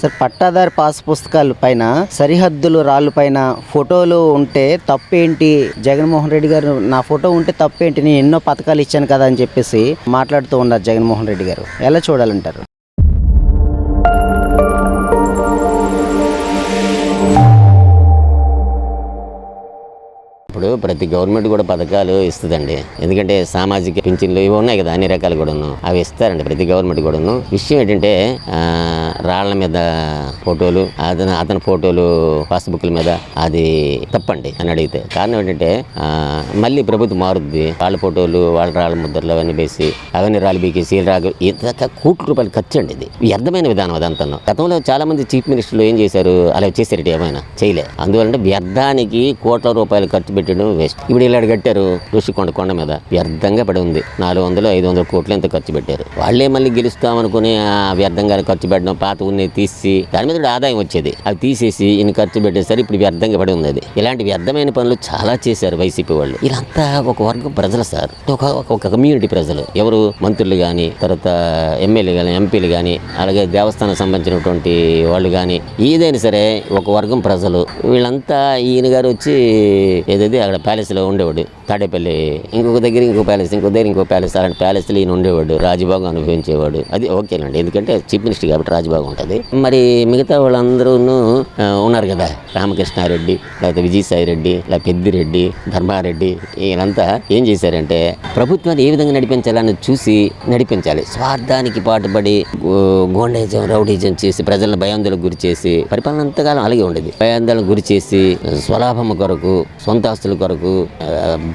Sir పట్టాదారు pass పుస్తకాల పైన సరిహద్దులు రాళ్ళు పైన ఫోటోలు ఉంటే తప్పేంటి, జగన్మోహన్ రెడ్డి గారు నా ఫోటో ఉంటే తప్పేంటి, నేను ఎన్నో పథకాలు ఇచ్చాను కదా అని చెప్పేసి మాట్లాడుతూ ఉన్నారు జగన్మోహన్ రెడ్డి గారు. ఎలా చూడాలంటారు? ఇప్పుడు ప్రతి గవర్నమెంట్ కూడా పథకాలు ఇస్తుందండి. ఎందుకంటే సామాజిక పింఛన్లు ఇవి ఉన్నాయి కదా, అన్ని రకాలు కూడాను అవి ఇస్తారండి ప్రతి గవర్నమెంట్ కూడాను. విషయం ఏంటంటే రాళ్ల మీద ఫోటోలు, అతని ఫోటోలు పాస్బుక్ల మీద అది తప్పండి అని అడిగితే కారణం ఏంటంటే మళ్ళీ ప్రభుత్వం మారుద్ది. వాళ్ళ ఫోటోలు వాళ్ళ రాళ్ళ ముద్రలు అవన్నీ వేసి అవన్నీ రాళ్ళు బీకేసి రాగు కోట్ల రూపాయలు ఖర్చు అండి. ఇది వ్యర్థమైన విధానం అదంతా. గతంలో చాలా మంది చీఫ్ మినిస్టర్లు ఏం చేశారు, అలా చేశారు, ఏమైనా చేయలే. అందువల్ల వ్యర్థానికి కోట్ల రూపాయలు ఖర్చు పెట్టడం వేస్ట్. ఇప్పుడు ఇలా కట్టారు ఋషికొండ కొండ మీద, వ్యర్థంగా పడి ఉంది. 400-500 కోట్లు ఎంత ఖర్చు పెట్టారు. వాళ్ళే మళ్ళీ గెలుస్తామనుకుని వ్యర్థంగా ఖర్చు పెట్టడం, పాత ఉన్నాయి తీసి దాని మీద ఆదాయం వచ్చేది అవి తీసేసి ఇన్ని ఖర్చు పెట్టేసరి ఇప్పుడు వ్యర్థంగా పడి ఉంది. అది ఇలాంటి వ్యర్థమైన పనులు చాలా చేశారు వైసీపీ వాళ్ళు. ఇదంతా ఒక వర్గం ప్రజలు సార్, ఒక కమ్యూనిటీ ప్రజలు. ఎవరు మంత్రులు కానీ, తర్వాత ఎమ్మెల్యే కానీ, ఎంపీలు కానీ, అలాగే దేవస్థానం సంబంధించినటువంటి వాళ్ళు కానీ, ఏదైనా సరే ఒక వర్గం ప్రజలు. వీళ్ళంతా ఈయన గారు వచ్చి ఏదైతే అక్కడ ప్యాలెస్లో ఉండేవాడు, తాడేపల్లి ఇంకొక దగ్గర ఇంకో ప్యాలెస్, ఇంకో దగ్గర ఇంకో ప్యాలెస్, అలాంటి ప్యాలెస్లో ఈయన ఉండేవాడు, రాజభోగం అనుభవించేవాడు. అది ఓకేనండి, ఎందుకంటే చీఫ్ మినిస్టర్ కాబట్టి రాజభోగం ఉంటుంది. మరి మిగతా వాళ్ళందరూ ఉన్నారు కదా, రామకృష్ణారెడ్డి, లేకపోతే విజయసాయి రెడ్డి, లేకపోతే పెద్దిరెడ్డి, ధర్మారెడ్డి, వీళ్ళంతా ఏం చేశారంటే ప్రభుత్వాన్ని ఏ విధంగా నడిపించాలని చూసి నడిపించాలి. స్వార్థానికి పాటుపడి గోండేజం, రౌడీజం చేసి ప్రజలను భయాందోళనకు గురి చేసి పరిపాలన అంతకాలం అలాగే ఉండేది. భయాందోళనకు గురి చేసి స్వలాభం కొరకు, సొంత ఆస్తుల కొరకు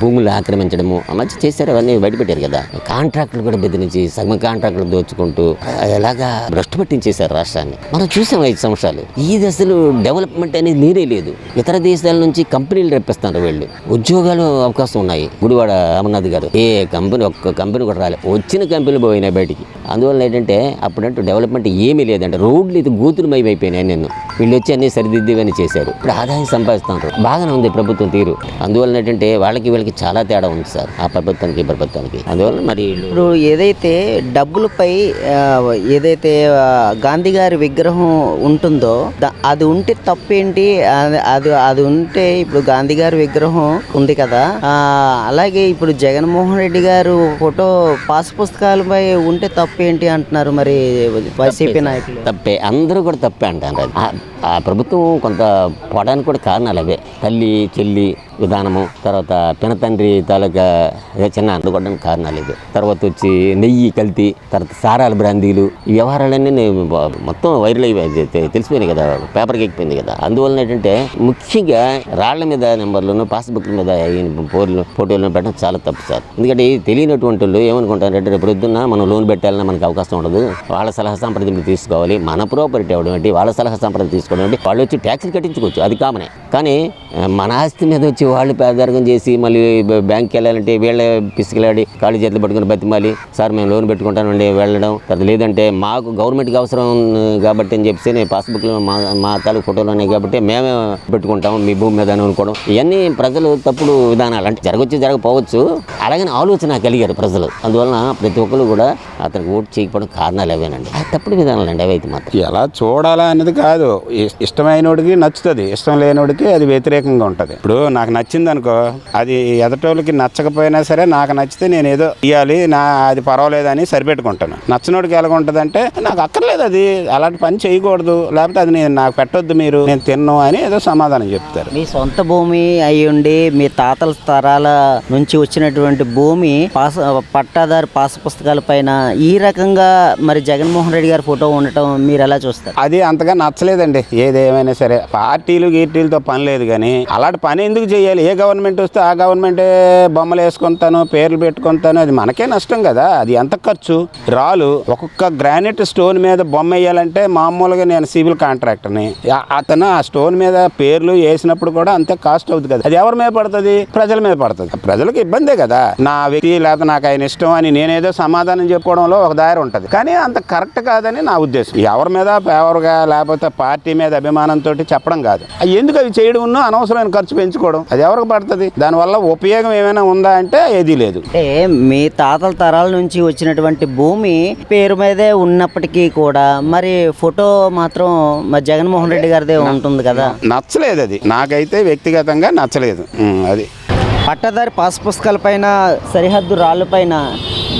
భూములు ఆక్రమించడము మంచి చేశారు. అవన్నీ బయటపెట్టారు కదా. కాంట్రాక్టులు కూడా బెదిరించి సగం కాంట్రాక్టులు దోచుకుంటూ ఎలాగా భ్రష్టు పట్టించేశారు రాష్ట్రాన్ని. మనం చూసాం 5 సంవత్సరాలు. ఈ దశలో డెవలప్మెంట్ అనేది లేనే లేదు. ఇతర దేశాల నుంచి కంపెనీలు రప్పిస్తున్నారు వీళ్ళు. ఉద్యోగాలు అవకాశం ఉన్నాయి. గుడివాడ అమర్నాథ్ గారు ఏ కంపెనీ, ఒక్క కంపెనీ కూడా రాలేదు. వచ్చిన కంపెనీలు పోయినాయి బయటికి. అందువల్ల ఏంటంటే అప్పుడంటూ డెవలప్మెంట్ ఏమీ లేదంటే రోడ్లు ఇది గూతులమయం అయిపోయినాయి. నేను వీళ్ళు వచ్చి అన్ని సరిదిద్దేవని చేశారు. ఇప్పుడు ఆదాయం సంపాదిస్తున్నారు. బాగానే ఉంది ప్రభుత్వం తీరు. అందువల్ల ఏంటంటే వాళ్ళకి వీళ్ళకి చాలా తేడా ఉంది సార్, ఆ ప్రభుత్వానికి ప్రభుత్వానికి. అందువల్ల మరి ఇప్పుడు ఏదైతే డబ్బులపై ఏదైతే గాంధీ గారి విగ్రహం ఉంటుందో అది ఉంటే తప్పేంటి, అది ఉంటే ఇప్పుడు గాంధీ గారి విగ్రహం ఉంది కదా, అలాగే ఇప్పుడు జగన్మోహన్ రెడ్డి గారు ఫోటో పాస్ పుస్తకాలపై ఉంటే తప్పేంటి అంటున్నారు మరి వైసీపీ నాయకులు. తప్పే, అందరూ కూడా తప్పే అంటారు. ఆ ప్రభుత్వం కొంత పోవడానికి కూడా కారణాలు అవే. తల్లి చెల్లి విధానము, తర్వాత పినతండ్రి తాలూకా చిన్న అందుకోవడానికి కారణాలు ఇది. తర్వాత వచ్చి నెయ్యి కల్తీ, తర్వాత సారాల బ్రాందీలు, ఈ వ్యవహారాలన్నీ మొత్తం వైరల్ అయ్యి తెలిసిపోయినాయి కదా, పేపర్కి ఎక్కిపోయింది కదా. అందువలన ఏంటంటే ముఖ్యంగా రాళ్ల మీద నెంబర్లను, పాస్బుక్ల మీద ఫోటోలను పెట్టడం చాలా తప్పు సార్. ఎందుకంటే తెలియనటువంటి వాళ్ళు ఏమనుకుంటారు అంటే రేపు పొద్దున్న మనం లోన్ పెట్టాలన్నా మనకు అవకాశం ఉండదు. వాళ్ళ సలహా సంప్రదింపులు తీసుకోవాలి. మన ప్రాపర్టీ అవ్వడం ఏంటి, వాళ్ళ సలహా సంప్రదింపు తీసుకోవడం ఏంటి, వాళ్ళు వచ్చి ట్యాక్స్లు కట్టించుకోవచ్చు, అది కామనే. కానీ మన ఆస్తి మీద వచ్చి వాళ్ళు పేదరికం చేసి మళ్ళీ బ్యాంక్కి వెళ్ళాలంటే వీళ్ళ పిసికిలాడి కాళ్ళు చేతులు పట్టుకుని బతిమాలి, సార్ మేము లోన్ పెట్టుకుంటానండి వెళ్ళడం, తర్వాత లేదంటే మాకు గవర్నమెంట్కి అవసరం కాబట్టి అని చెప్పేసి నేను పాస్బుక్లో మా తాలూకు ఫోటోలు ఉన్నాయి కాబట్టి మేమే పెట్టుకుంటాం మీ భూమి మీద అని అనుకోవడం, ఇవన్నీ ప్రజలు తప్పుడు విధానాలు. అంటే జరగకపోవచ్చు, అలాగని ఆలోచన కలిగారు ప్రజలు. అందువలన ప్రతి ఒక్కరు కూడా అతనికి ఓటు చేయకపోవడం కారణాలు అవేనండి. తప్పుడు విధానాలు అండి అవైతే మాత్రం. ఎలా చూడాలా అనేది కాదు, ఇష్టమైనోడికి నచ్చుతుంది, ఇష్టం లేనోడికి అది వ్యతిరేకంగా ఉంటుంది. ఇప్పుడు నాకు నచ్చింది అనుకో, అది ఎదటోళ్ళకి నచ్చకపోయినా సరే నాకు నచ్చితే నేను ఏదో ఇవ్వాలి, అది పర్వాలేదని సరిపెట్టుకుంటాను. నచ్చినోడికి ఎలాగ ఉంటుంది అంటే నాకు అక్కర్లేదు, అది అలాంటి పని చేయకూడదు, లేకపోతే అది నాకు పెట్టొద్దు, మీరు నేను తిన్ను అని ఏదో సమాధానం చెప్తారు. మీ సొంత భూమి అయ్యుండి మీ తాతల తరాల నుంచి వచ్చినటువంటి భూమి పట్టాదారు పాస్ పుస్తకాల పైన ఈ రకంగా మరి జగన్మోహన్ రెడ్డి గారి ఫోటో ఉండటం మీరు ఎలా చూస్తారు? అది అంతగా నచ్చలేదండి. ఏదేమైనా సరే పార్టీలు గీర్టీలతో పని లేదు, కానీ అలాంటి పని ఎందుకు చేయాలి? ఏ గవర్నమెంట్ వస్తే ఆ గవర్నమెంటే బొమ్మలు వేసుకుంటాను, పేర్లు పెట్టుకుంటాను, అది మనకే నష్టం కదా. అది ఎంత ఖర్చు? రాళ్ళు ఒక్కొక్క గ్రానైట్ స్టోన్ మీద బొమ్మ వేయాలంటే మామూలుగా నేను సివిల్ కాంట్రాక్టర్ని, అతను ఆ స్టోన్ మీద పేర్లు వేసినప్పుడు కూడా అంతే కాస్ట్ అవుతుంది కదా. అది ఎవరి మీద పడుతుంది? ప్రజల మీద పడుతుంది. ప్రజలకు ఇబ్బందే కదా. నా వ్యక్తి లేకపోతే నాకు ఆయన ఇష్టం అని నేనేదో సమాధానం చెప్పుకోవడంలో ఒక దారి ఉంటుంది, కానీ అంత కరెక్ట్ కాదని నా ఉద్దేశం. ఎవరి మీద ఫేవర్గా లేకపోతే పార్టీ మీద అభిమానంతో చెప్పడం కాదు. ఎందుకు అవి చేయడం, అనవసరమైన ఖర్చు పెంచుకోవడం, అది ఎవరికి పడుతుంది? దానివల్ల ఉపయోగం ఏమైనా ఉందా అంటే ఏదీ లేదు. అంటే మీ తాతల తరాల నుంచి వచ్చినటువంటి భూమి పేరు మీదే ఉన్నప్పటికీ కూడా మరి ఫోటో మాత్రం మరి జగన్మోహన్ రెడ్డి గారిదే ఉంటుంది కదా. నచ్చలేదు అది, నాకైతే వ్యక్తిగతంగా నచ్చలేదు. అది పట్టదారి పాస్ పుస్తకాల పైన సరిహద్దు రాళ్ళపైన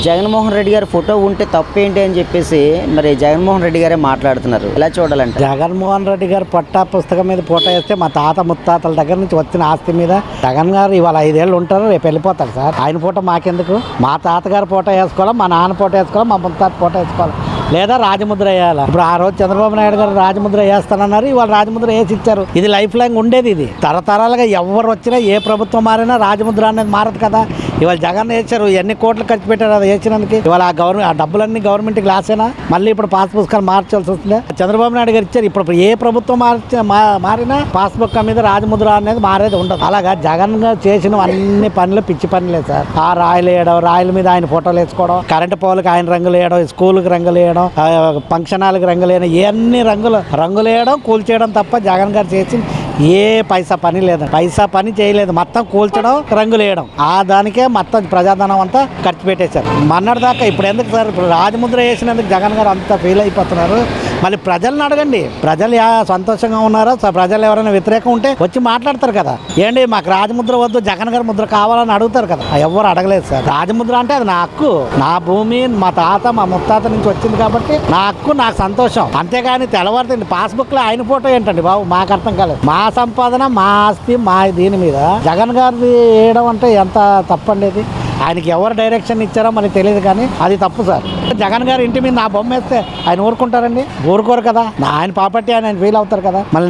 జగన్మోహన్ రెడ్డి గారి ఫోటో ఉంటే తప్పేంటి అని చెప్పేసి మరి జగన్మోహన్ రెడ్డి గారే మాట్లాడుతున్నారు. ఎలా చూడాలంటే జగన్మోహన్ రెడ్డి గారు పట్టా పుస్తకం మీద ఫోటో వేస్తే మా తాత ముత్తాతల దగ్గర నుంచి వచ్చిన ఆస్తి మీద జగన్ గారు ఇవాళ 5 ఏళ్ళు ఉంటారు, రేపు వెళ్ళిపోతారు సార్. ఆయన ఫోటో మాకెందుకు? మా తాతగారు ఫోటో వేసుకోవాలి, మా నాన్న ఫోటో వేసుకోవాలి, మా ముత్తాత ఫోటో వేసుకోవాలి, లేదా రాజముద్ర వేయాలి. ఇప్పుడు ఆ రోజు చంద్రబాబు నాయుడు గారు రాజముద్ర వేస్తానన్నారు, ఇవాళ రాజముద్ర వేసి ఇచ్చారు. ఇది లైఫ్ లాంగ్ ఉండేది. ఇది తరతరాలుగా ఎవరు వచ్చినా ఏ ప్రభుత్వం మారినా రాజముద్ర అనేది మారదు కదా. ఇవాళ జగన్ వేశారు, ఎన్ని కోట్లు ఖర్చు పెట్టారు అది వేసినందుకు. ఇవాళ ఆ డబ్బులన్నీ గవర్నమెంట్కి లాసేనా? మళ్ళీ ఇప్పుడు పాస్ పుస్తకాలు మార్చాల్సి వస్తుంది. చంద్రబాబు నాయుడు గారు ఇచ్చారు. ఇప్పుడు ఏ ప్రభుత్వం మారినా పాస్ బుక్ మీద రాజముద్ర అనేది మారేది ఉండదు. అలాగా జగన్ గారు చేసిన అన్ని పనులు పిచ్చి పనులే సార్. ఆ రాయలు వేయడం, రాయల మీద ఆయన ఫోటోలు వేసుకోవడం, కరెంటు పోలకు ఆయన రంగులు వేయడం, స్కూల్కి రంగులు వేయడం, ఫంక్షన్ హాల్కి రంగులు వేయడం, ఇవన్నీ రంగులు వేయడం, కూల్చేయడం తప్ప జగన్ గారు చేసి ఏ పైసా పని లేదు. పైసా పని చేయలేదు. మొత్తం కూల్చడం, రంగులు వేయడం, ఆ దానికే మొత్తం ప్రజాధనం అంతా ఖర్చు పెట్టేశారు. మొన్నటి దాకా ఇప్పుడు ఎందుకు సార్? ఇప్పుడు రాజముద్ర వేసినందుకు జగన్ గారు అంతా ఫీల్ అయిపోతున్నారు. మళ్ళీ ప్రజలను అడగండి, ప్రజలు సంతోషంగా ఉన్నారో, ప్రజలు ఎవరైనా వ్యతిరేకం ఉంటే వచ్చి మాట్లాడతారు కదా. ఏంటి మాకు రాజముద్ర వద్దు, జగన్ గారి ముద్ర కావాలని అడుగుతారు కదా. ఎవరు అడగలేదు సార్. రాజముద్ర అంటే అది నా హక్కు, నా భూమి, మా తాత మా ముత్తాత నుంచి వచ్చింది కాబట్టి నా హక్కు, నాకు సంతోషం. అంతేగాని తెల్లవారుతుంది పాస్బుక్ లో ఆయన ఫోటో ఏంటండి బాబు? మాకు అర్థం కాలేదు. మా సంపాదన, మా ఆస్తి, మా దీని మీద జగన్ గారిది వేయడం అంటే ఎంత తప్పండి అది. ఆయనకి ఎవరు డైరెక్షన్ ఇచ్చారో మనకి తెలియదు, కానీ అది తప్పు సార్. జగన్ గారు ఇంటి మీద నా బొమ్మ వేస్తే ఆయన ఊరుకుంటారండి? ఊరుకోరు కదా. ఆయన ప్రాపర్టీ ఆయన ఫీల్ అవుతారు కదా. మళ్ళీ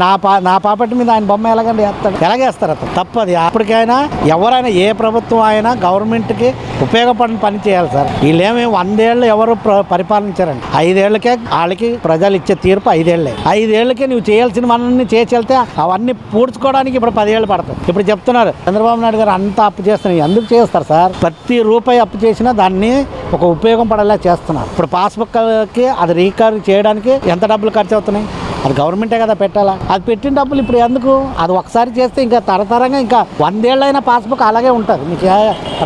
నా ప్రాపర్టీ మీద ఆయన బొమ్మ ఎలాగండి వేస్తాడు? ఎలాగేస్తారు? అతను తప్పు అది. అప్పటికైనా ఎవరైనా ఏ ప్రభుత్వం అయినా గవర్నమెంట్కి ఉపయోగపడిన పని చేయాలి సార్. వీళ్ళేమి 100 ఏళ్ళు ఎవరు పరిపాలించారండి. 5 ఏళ్ళకే వాళ్ళకి ప్రజలు ఇచ్చే తీర్పు 5 ఏళ్ళే. 5 ఏళ్ళకే నువ్వు చేయాల్సినవన్నీ చేసి వెళ్తే అవన్నీ పూడ్చుకోవడానికి ఇప్పుడు 10 ఏళ్ళు పడతాయి. ఇప్పుడు చెప్తున్నారు చంద్రబాబు నాయుడు గారు అంతా అప్పు చేస్తున్నారు. ఎందుకు చేస్తారు సార్? ప్రతి రూపాయి అప్పు చేసినా దాన్ని ఒక ఉపయోగం పడేలా చేస్తున్నారు. ఇప్పుడు పాస్బుక్కి అది రీకవరీ చేయడానికి ఎంత డబ్బులు ఖర్చు అవుతున్నాయి? అది గవర్నమెంటే కదా పెట్టాలా. అది పెట్టిన డబ్బులు ఇప్పుడు ఎందుకు? అది ఒకసారి చేస్తే ఇంకా తరతరంగా ఇంకా 100 ఏళ్ళైనా పాస్బుక్ అలాగే ఉంటుంది. మీకు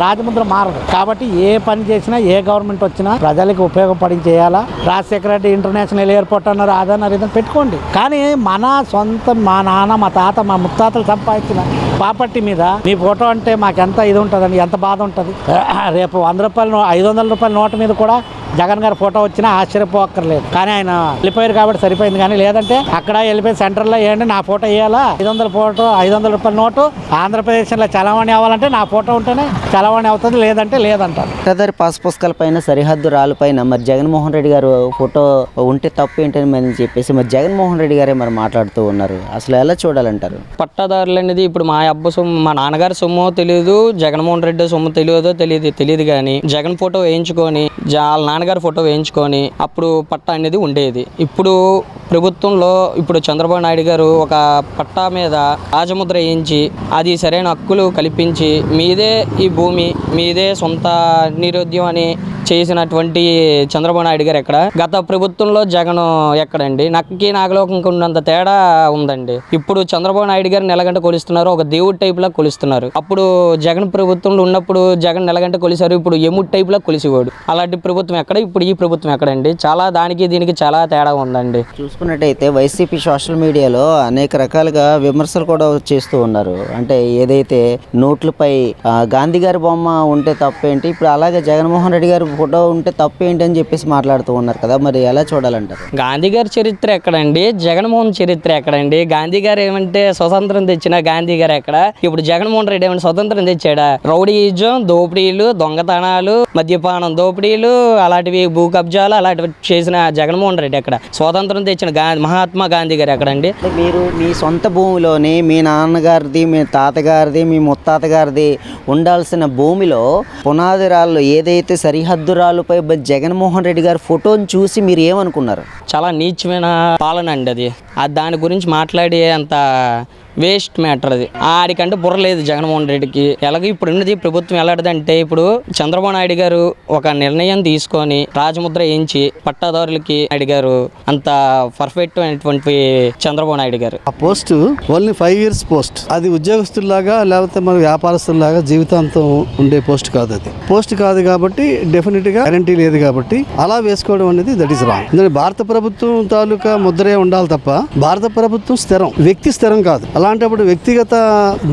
రాజముద్ర మారదు. కాబట్టి ఏ పని చేసినా, ఏ గవర్నమెంట్ వచ్చినా ప్రజలకు ఉపయోగపడి చేయాలా. రాజశేఖర రెడ్డి ఇంటర్నేషనల్ ఎయిర్పోర్ట్ అన్నారు, అదన్నారు, ఇదని పెట్టుకోండి. కానీ మన సొంత, మా నాన్న, మా తాత, మా ముత్తాతలు సంపాదించిన ప్రాపర్టీ మీద మీ ఫోటో అంటే మాకు ఎంత ఇది ఉంటుందండి, ఎంత బాధ ఉంటుంది. రేపు 100 రూపాయలు 500 రూపాయల నోటు మీద కూడా జగన్ గారి ఫోటో వచ్చినా ఆశ్చర్యపోక్కర్లేదు. కానీ ఆయన వెళ్ళిపోయారు కాబట్టి సరిపోయింది. కానీ లేదంటే అక్కడ వెళ్ళిపోయి సెంటర్లో ఏంటి నా ఫోటో వేయాలా, 500 రూపాయల నోటు ఆంధ్రప్రదేశ్లో చలామణి అవ్వాలంటే నా ఫోటో ఉంటేనే చలామణి అవుతుంది, లేదంటే లేదంటారు. పట్టదారి పాస్ పుస్తకాల పైన సరిహద్దు రాళ్ళపైన మరి జగన్మోహన్ రెడ్డి గారు ఫోటో ఉంటే తప్పు ఏంటని మరి చెప్పేసి మరి జగన్మోహన్ రెడ్డి గారే మరి మాట్లాడుతూ ఉన్నారు. అసలు ఎలా చూడాలంటారు? పట్టాదారులు అనేది ఇప్పుడు మా అబ్బ సొమ్ము, మా నాన్నగారి సొమ్ము తెలియదు, జగన్మోహన్ రెడ్డి సొమ్ము తెలియదు కానీ జగన్ ఫోటో వేయించుకొని వాళ్ళ నాన్నగారి ఫోటో వేయించుకొని అప్పుడు పట్టా అనేది ఉండేది. ఇప్పుడు ప్రభుత్వంలో ఇప్పుడు చంద్రబాబు నాయుడు గారు ఒక పట్టా మీద రాజముద్ర వేయించి అది సరైన హక్కులు కల్పించి మీదే ఈ భూమి, మీదే సొంత నిరుద్యోగం అని చేసినటువంటి చంద్రబాబు నాయుడు గారు ఎక్కడ? గత ప్రభుత్వంలో జగన్ ఎక్కడండి? నక్కకి నాగలోకంకి ఉన్నంత తేడా ఉందండి. ఇప్పుడు చంద్రబాబు నాయుడు గారు నెలగంట కొలుస్తున్నారు, ఒక దేవుడి టైప్ లా కొలుస్తున్నారు. అప్పుడు జగన్ ప్రభుత్వంలో ఉన్నప్పుడు జగన్ నెలగంట కొలిసారు, ఇప్పుడు ఎముడి టైప్ లా కొలిసేవాడు. అలాంటి ప్రభుత్వం ఎక్కడ? ఇప్పుడు ఈ ప్రభుత్వం ఎక్కడండి? చాలా దానికి దీనికి చాలా తేడా ఉందండి. చూసుకున్నట్టయితే వైసీపీ సోషల్ మీడియాలో అనేక రకాలుగా విమర్శలు కూడా చేస్తూ ఉన్నారు. అంటే ఏదైతే నోట్లపై గాంధీ గారి బొమ్మ ఉంటే తప్పేంటి, ఇప్పుడు అలాగే జగన్మోహన్ రెడ్డి గారు ఫోటో ఉంటే తప్పేంటి అని చెప్పేసి మాట్లాడుతూ ఉన్నారు కదా. మరి ఎలా చూడాలంటారు? గాంధీ గారి చరిత్ర ఎక్కడండి? జగన్మోహన్ చరిత్ర ఎక్కడండి? గాంధీ గారు ఏమంటే స్వతంత్రం తెచ్చిన గాంధీ గారు ఎక్కడ? ఇప్పుడు జగన్మోహన్ రెడ్డి ఏమంటే స్వతంత్రం తెచ్చాడా? రౌడీయిజం, దోపిడీలు, దొంగతనాలు, మద్యపానం, దోపిడీలు, అలాంటివి భూ కబ్జాలు అలాంటివి చేసిన జగన్మోహన్ రెడ్డి ఎక్కడ? స్వాతంత్రం తెచ్చిన మహాత్మా గాంధీ గారు ఎక్కడండి? మీరు మీ సొంత భూమిలోని మీ నాన్నగారిది, మీ తాతగారిది, మీ ముత్తాత గారిది ఉండాల్సిన భూమిలో పునాది రాళ్ళు ఏదైతే సరిహద్దు రాళ్ళపై జగన్మోహన్ రెడ్డి గారి ఫోటోని చూసి మీరు ఏమనుకున్నారు? చాలా నీచమైన పాలన అండి అది. దాని గురించి మాట్లాడే అంత వేస్ట్ మ్యాటర్ అది. ఆడికంటే బుర్ర లేదు జగన్మోహన్ రెడ్డికి. ఎలాగో ఇప్పుడు ఉన్నది ప్రభుత్వం ఎలాంటిదంటే, ఇప్పుడు చంద్రబాబు నాయుడు గారు ఒక నిర్ణయం తీసుకొని రాజముద్ర వేయించి పట్టాదారులకి నాయుడు గారు అంత పర్ఫెక్ట్ అయినటువంటి చంద్రబాబు నాయుడు గారు. ఆ పోస్ట్ ఓన్లీ 5 years పోస్ట్. అది ఉద్యోగస్తుల్లాగా లేకపోతే మన వ్యాపారస్తుల్లాగా జీవితాంతం ఉండే పోస్ట్ కాదు. అది పోస్ట్ కాదు కాబట్టి డెఫినెట్ గా గ్యారంటీ లేదు కాబట్టి అలా వేసుకోవడం అనేది దట్ ఈస్ రాంగ్. ఎందుకంటే భారత ప్రభుత్వం తాలూకా ముద్రే ఉండాలి తప్ప భారత ప్రభుత్వం స్థిరం, వ్యక్తి స్థిరం కాదు. అలాంటప్పుడు వ్యక్తిగత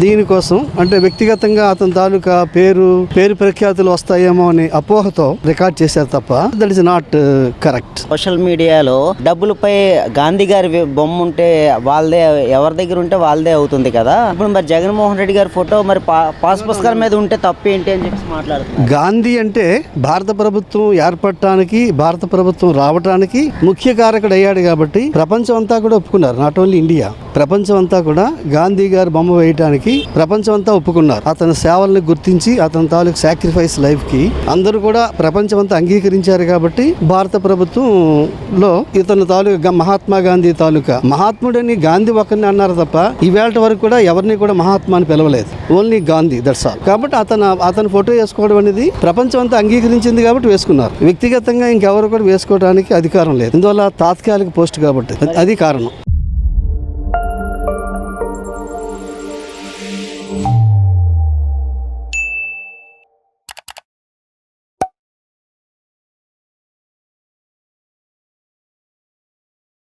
దీనికోసం అంటే వ్యక్తిగతంగా అతని తాలూకా పేరు ప్రఖ్యాతులు వస్తాయేమో అని అపోహతో రికార్డ్ చేశారు తప్ప that is not correct. Social మీడియాలో డబ్బులపై గాంధీ గారి బొమ్మ ఉంటే వాళ్ళదే, ఎవరి దగ్గర ఉంటే వాళ్ళదే అవుతుంది కదా. ఇప్పుడు మరి జగన్మోహన్ రెడ్డి గారి ఫోటో మరి పాస్ పుస్తకాల మీద ఉంటే తప్పు ఏంటి అని చెప్పి మాట్లాడుతున్నారు. గాంధీ అంటే భారత ప్రభుత్వం ఏర్పడటానికి, భారత ప్రభుత్వం రావడానికి ముఖ్య కారకుడు అయ్యాడు కాబట్టి ప్రపంచం అంతా కూడా ఒప్పుకున్నారు. నాట్ ఓన్లీ ఇండియా, ప్రపంచం అంతా కూడా గాంధీ గారి బొమ్మ వేయడానికి ప్రపంచం అంతా ఒప్పుకున్నారు. అతని సేవల్ని గుర్తించి అతని తాలూకు సాక్రిఫైస్ లైఫ్ కి అందరూ కూడా ప్రపంచం అంతా అంగీకరించారు కాబట్టి భారత ప్రభుత్వంలో ఇతని తాలూకా మహాత్మా గాంధీ తాలూకా మహాత్ముడని గాంధీ ఒకరిని అన్నారు తప్ప ఈవేళ వరకు కూడా ఎవరిని కూడా మహాత్మా అని పిలవలేదు. Only Gandhi, that's all. కాబట్టి అతను ఫోటో వేసుకోవడం అనేది ప్రపంచం అంతా అంగీకరించింది కాబట్టి వేసుకున్నారు. వ్యక్తిగతంగా ఇంకెవరు కూడా వేసుకోవడానికి అధికారం లేదు. ఇందువల్ల తాత్కాలిక పోస్ట్ కాబట్టి అది కారణం.